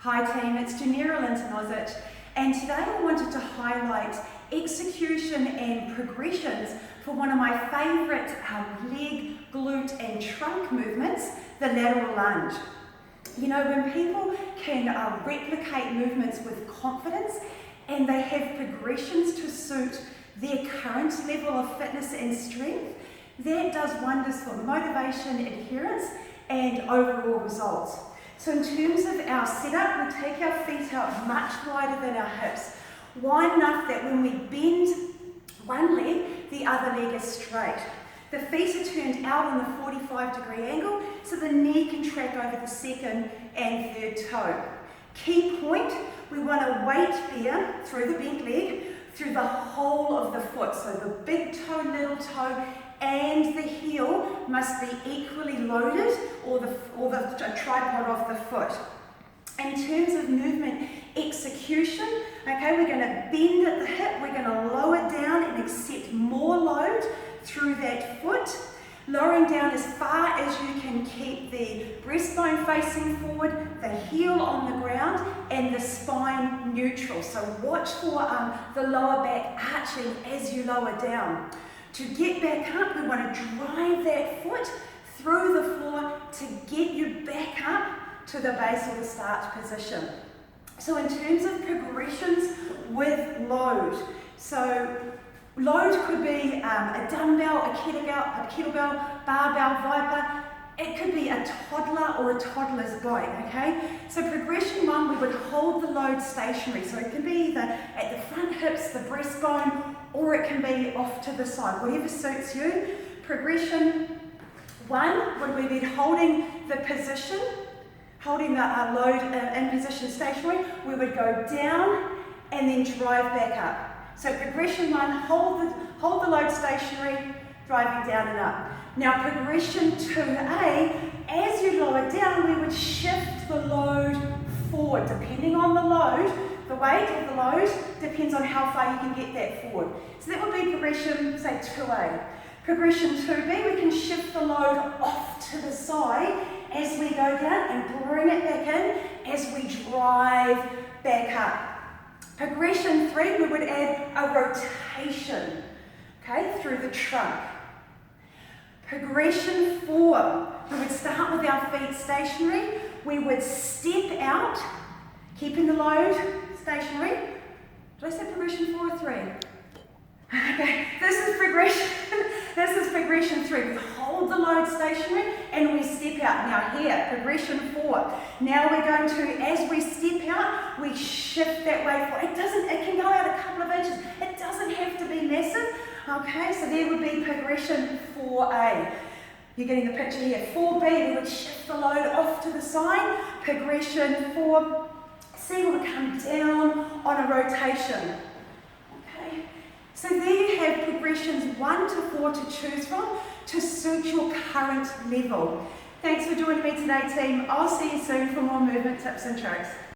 Hi team, it's Linton-Ozich, and today I wanted to highlight execution and progressions for one of my favourite leg, glute and trunk movements, the lateral lunge. You know, when people can replicate movements with confidence and they have progressions to suit their current level of fitness and strength, that does wonders for motivation, adherence and overall results. So in terms of our setup, we take our feet out much wider than our hips, wide enough that when we bend one leg, the other leg is straight. The feet are turned out on the 45-degree angle, so the knee can track over the second and third toe. Key point, we want a weight bear through the bent leg, through the whole of the foot. So the big toe, little toe, and the heel must be equally loaded, or the tripod of the foot. In terms of movement execution, okay, we're going to bend at the hip, we're going to lower down and accept more load through that foot, lowering down as far as you can keep the breastbone facing forward, the heel on the ground, and the spine neutral. So watch for the lower back arching as you lower down. To get back up, we want to drive that foot through the floor to get you back up to the base or the start position. So in terms of progressions with load, so load could be a dumbbell, a kettlebell, barbell, viper. It could be a toddler or a toddler's bike, okay? So progression one, we would hold the load stationary. So it can be either at the front hips, the breastbone, or it can be off to the side, whatever suits you. Progression one, would we be holding the position, holding the load in position stationary, we would go down and then drive back up. So progression one, hold the load stationary, driving down and up. Now progression 2A, as you lower down, we would shift the load forward. Depending on the load, the weight of the load depends on how far you can get that forward. So that would be progression, say 2A. Progression 2B, we can shift the load off to the side as we go down and bring it back in as we drive back up. Progression 3, we would add a rotation, okay, through the trunk. Progression 4, we would start with our feet stationary. We would step out, keeping the load stationary. Did I say progression 4 or 3? Okay, this is progression 3. We hold the load stationary and we step out. Now here, progression 4. Now we're going to, as we step out, we shift that way forward. It can go out a couple of inches. It doesn't have to be massive. Okay, so there would be progression 4A. You're getting the picture here. 4B, we would shift the load off to the side. Progression 4C, we would come down on a rotation. Okay, so there you have progressions 1 to 4 to choose from to suit your current level. Thanks for joining me today, team. I'll see you soon for more movement tips and tricks.